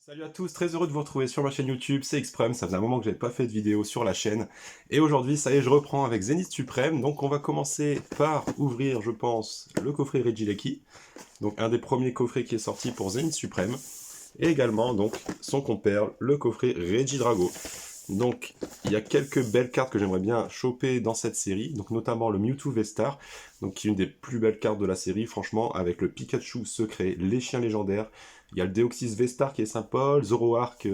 Salut à tous, très heureux de vous retrouver sur ma chaîne YouTube, c'est Xprem, ça faisait un moment que j'avais pas fait de vidéo sur la chaîne. Et aujourd'hui, ça y est, je reprends avec Zenith Supreme, donc on va commencer par ouvrir, je pense, le coffret Regieleki, donc un des premiers coffrets qui est sorti pour Zenith Supreme, et également, donc, son compère, le coffret Regidrago. Donc, il y a quelques belles cartes que j'aimerais bien choper dans cette série, donc notamment le Mewtwo V-Star, donc qui est une des plus belles cartes de la série, franchement, avec le Pikachu secret, les chiens légendaires. Il y a le Deoxys V-Star qui est sympa, le Zoroark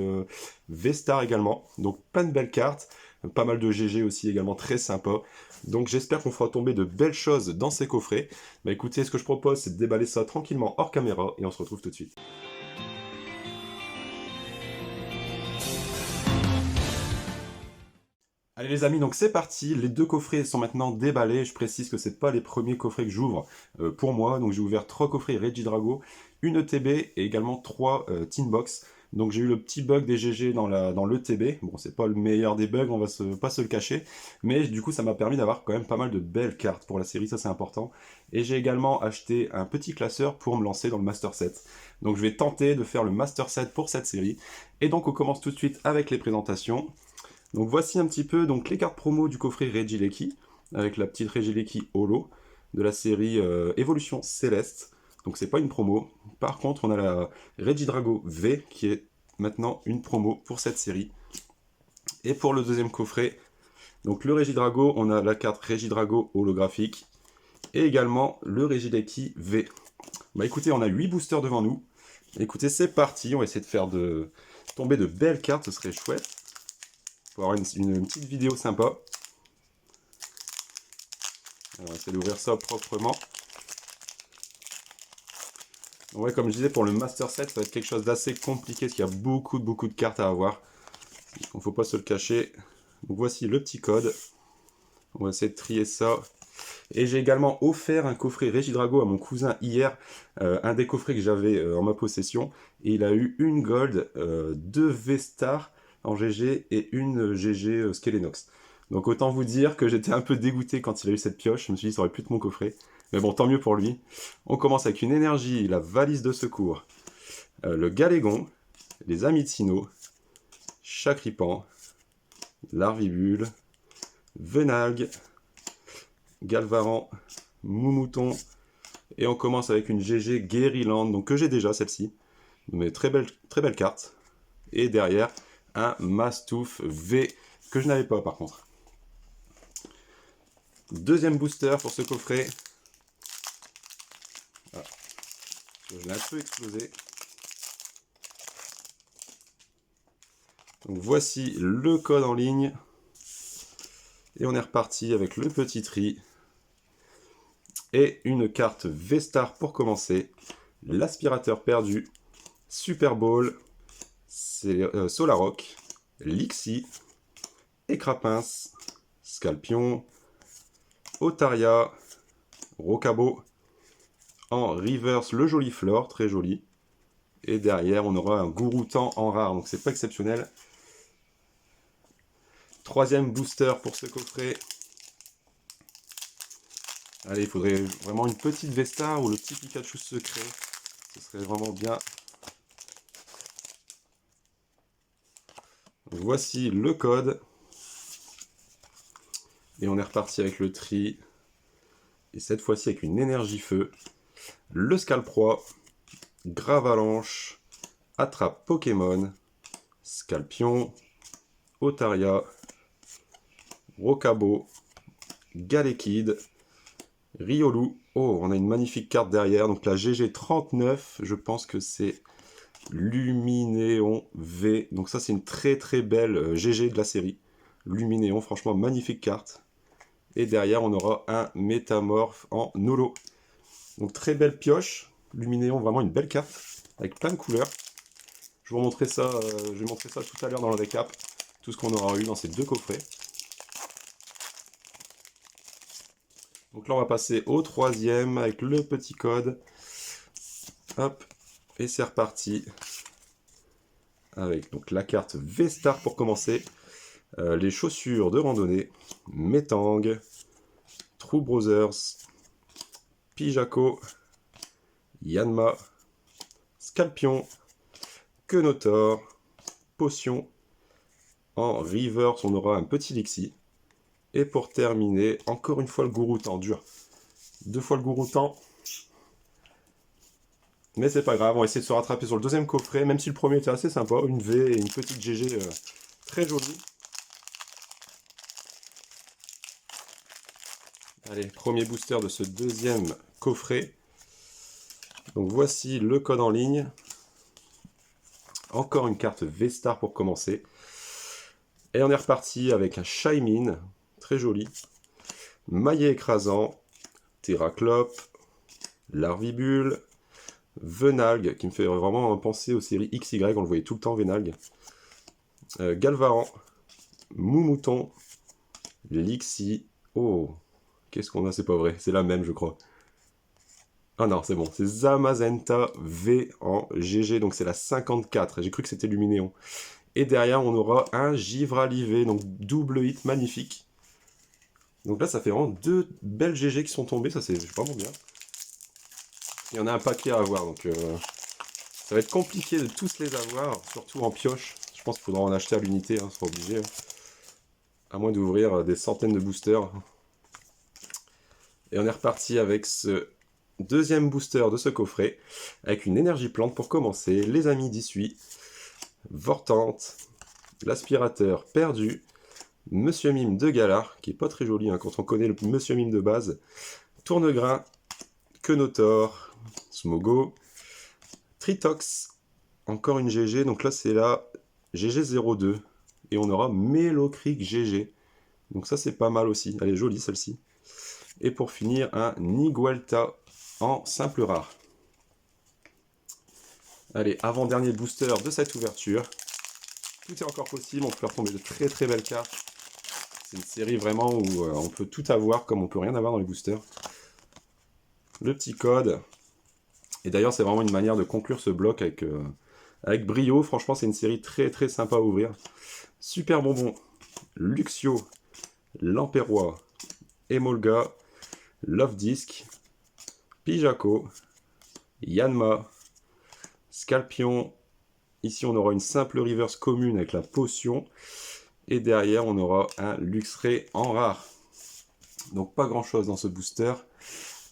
V-Star également, donc plein de belles cartes, pas mal de GG aussi également, très sympa. Donc j'espère qu'on fera tomber de belles choses dans ces coffrets. Bah écoutez, ce que je propose, c'est de déballer ça tranquillement hors caméra, et on se retrouve tout de suite. Allez les amis, donc c'est parti, les deux coffrets sont maintenant déballés, je précise que c'est pas les premiers coffrets que j'ouvre pour moi, donc j'ai ouvert 3 coffrets Regidrago, une ETB et également 3 Teen Box. Donc j'ai eu le petit bug des GG dans l'ETB, bon c'est pas le meilleur des bugs, on va pas se le cacher, mais du coup ça m'a permis d'avoir quand même pas mal de belles cartes pour la série, ça c'est important. Et j'ai également acheté un petit classeur pour me lancer dans le Master Set. Donc je vais tenter de faire le Master Set pour cette série, et donc on commence tout de suite avec les présentations. Donc voici un petit peu donc, les cartes promo du coffret Regieleki, avec la petite Regieleki Holo de la série Évolution Céleste. Donc c'est pas une promo. Par contre, on a la Regidrago V qui est maintenant une promo pour cette série. Et pour le deuxième coffret, donc le Regidrago, on a la carte Regidrago holographique et également le Regieleki V. Bah écoutez, on a 8 boosters devant nous. Écoutez, c'est parti, on va essayer de faire tomber de belles cartes, ce serait chouette. Pour avoir une petite vidéo sympa. On va essayer d'ouvrir ça proprement. Ouais, comme je disais, pour le Master Set, ça va être quelque chose d'assez compliqué, parce qu'il y a beaucoup de cartes à avoir. Il ne faut pas se le cacher. Donc voici le petit code. On va essayer de trier ça. Et j'ai également offert un coffret Regidrago à mon cousin hier, un des coffrets que j'avais en ma possession. Et il a eu une Gold, 2 V-Star en GG et une GG Skelenox. Donc autant vous dire que j'étais un peu dégoûté quand il a eu cette pioche, je me suis dit ça aurait pu être mon coffret. Mais bon, tant mieux pour lui. On commence avec une énergie, la valise de secours, le Galégon, les Amis de Sinnoh, Chakripan, Larvibule, Venalgue, Galvaran, Moumouton, et on commence avec une GG Guériland, donc que j'ai déjà celle-ci, mais très belle carte. Et derrière, un Mastouf V, que je n'avais pas par contre. Deuxième booster pour ce coffret. Ah, je l'ai un peu explosé. Donc voici le code en ligne. Et on est reparti avec le petit tri. Et une carte V-Star pour commencer. L'aspirateur perdu. Super Bowl. C'est Solarock. Lixie. Écrapince. Scalpion. Otaria. Rocabo. En reverse, le joli Flore, très joli. Et derrière, on aura un Gouroutan en rare, donc c'est pas exceptionnel. Troisième booster pour ce coffret. Allez, il faudrait vraiment une petite Vesta ou le petit Pikachu secret. Ce serait vraiment bien. Donc voici le code. Et on est reparti avec le tri. Et cette fois-ci avec une énergie feu. Le Scalproie. Gravalanche. Attrape Pokémon. Scalpion. Otaria. Rocabo. Galekid. Riolu. Oh, on a une magnifique carte derrière. Donc la GG39, je pense que c'est Luminéon V. Donc ça, c'est une très belle GG de la série. Luminéon, franchement, magnifique carte. Et derrière, on aura un Métamorphe en holo. Donc très belle pioche. Luminéon, vraiment une belle carte. Avec plein de couleurs. Je vais vous montrer ça, je vais montrer ça tout à l'heure dans le récap. Tout ce qu'on aura eu dans ces deux coffrets. Donc là, on va passer au troisième avec le petit code. Hop, et c'est reparti. Avec donc la carte V-Star pour commencer. Les chaussures de randonnée. Metang. True Brothers. Pijako. Yanma. Scalpion. Quenotor, Potion. En reverse, on aura un petit Lixi. Et pour terminer, encore une fois le Gouroutan, dur. 2 fois le Gouroutan. Mais c'est pas grave, on va essayer de se rattraper sur le deuxième coffret, même si le premier était assez sympa, une V et une petite GG très jolie. Allez, premier booster de ce deuxième coffret. Donc voici le code en ligne. Encore une carte V-Star pour commencer. Et on est reparti avec un Shaymin, très joli. Maillet écrasant, Terraclope, Larvibule, Venalgue, qui me fait vraiment penser aux séries XY, on le voyait tout le temps, Venalgue. Galvaran, Moumouton, Lixi. Oh, qu'est-ce qu'on a? C'est pas vrai, c'est la même, je crois. Ah non, c'est bon, c'est Zamazenta V en GG, donc c'est la 54. J'ai cru que c'était Luminéon. Et derrière, on aura un Givralivé, donc double hit magnifique. Donc là, ça fait vraiment 2 belles GG qui sont tombées, ça c'est vraiment bien. Il y en a un paquet à avoir, donc ça va être compliqué de tous les avoir, surtout en pioche. Je pense qu'il faudra en acheter à l'unité, hein, c'est pas obligé. À moins d'ouvrir des centaines de boosters. Et on est reparti avec ce deuxième booster de ce coffret, avec une énergie plante pour commencer, les amis d'Issui, Vortante, l'aspirateur perdu, Monsieur Mime de Galar, qui est pas très joli hein, quand on connaît le Monsieur Mime de base, Tournegrain, Quenotor, Smogo, Tritox, encore une GG, donc là c'est la GG02, et on aura Melocric GG, donc ça c'est pas mal aussi, elle est jolie celle-ci. Et pour finir, un Nigualta en simple rare. Allez, avant-dernier booster de cette ouverture. Tout est encore possible, on peut retomber de très très belles cartes. C'est une série vraiment où on peut tout avoir comme on peut rien avoir dans les boosters. Le petit code. Et d'ailleurs, c'est vraiment une manière de conclure ce bloc avec brio. Franchement, c'est une série très très sympa à ouvrir. Super bonbon, Luxio, Lamperois, Emolga, Love Disc, Pijako, Yanma, Scalpion. Ici, on aura une simple reverse commune avec la potion. Et derrière, on aura un Luxray en rare. Donc, pas grand chose dans ce booster.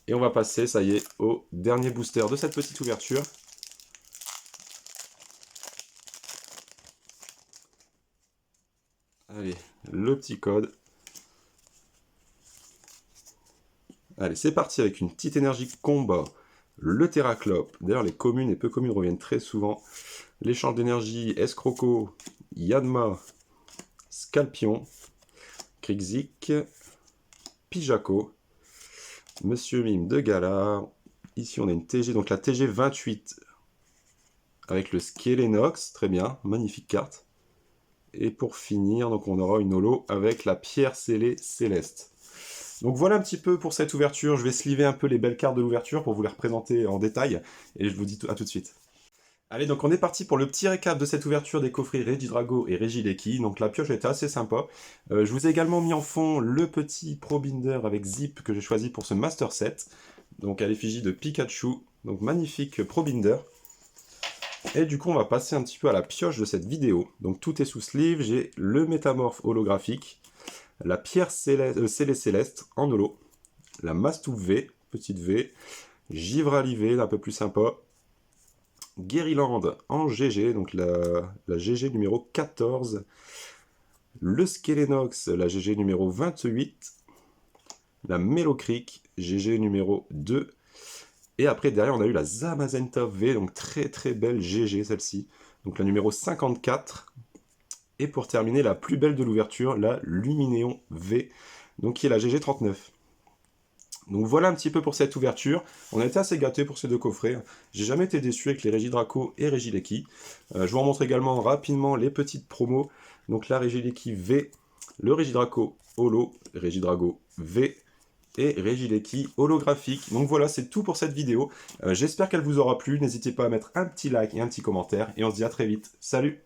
Et on va passer, ça y est, au dernier booster de cette petite ouverture. Allez, le petit code. Allez, c'est parti avec une petite énergie combat. Le Terraclope. D'ailleurs, les communes et peu communes reviennent très souvent. L'échange d'énergie, Escroco, Yanma, Scalpion, Krixik, Pijako, Monsieur Mime de Galar. Ici, on a une TG, donc la TG 28 avec le Skelenox. Très bien, magnifique carte. Et pour finir, donc on aura une holo avec la pierre scellée céleste. Donc voilà un petit peu pour cette ouverture. Je vais sliver un peu les belles cartes de l'ouverture pour vous les représenter en détail. Et je vous dis à tout de suite. Allez, donc on est parti pour le petit récap de cette ouverture des coffrets Regidrago et Regileki. Donc la pioche était assez sympa. Je vous ai également mis en fond le petit Pro Binder avec Zip que j'ai choisi pour ce Master Set. Donc à l'effigie de Pikachu. Donc magnifique Pro Binder. Et du coup, on va passer un petit peu à la pioche de cette vidéo. Donc tout est sous sleeve. J'ai le métamorphe holographique, la pierre scellée céleste en holo, la Mastouf V, petite V, Givralivé, un peu plus sympa, Guériland en GG, donc la GG numéro 14, le Skelenox, la GG numéro 28, la Melocric, GG numéro 2, et après derrière on a eu la Zamazenta V, donc très très belle GG celle-ci, donc la numéro 54, et pour terminer la plus belle de l'ouverture, la Luminéon V, donc qui est la GG 39. Donc voilà un petit peu pour cette ouverture. On a été assez gâtés pour ces deux coffrets. J'ai jamais été déçu avec les Regidrago et Regileki. Je vous remontre également rapidement les petites promos. Donc la Regileki V, le Regidrago Holo, Regidrago V et Regileki holographique. Donc voilà, c'est tout pour cette vidéo. J'espère qu'elle vous aura plu. N'hésitez pas à mettre un petit like et un petit commentaire. Et on se dit à très vite. Salut!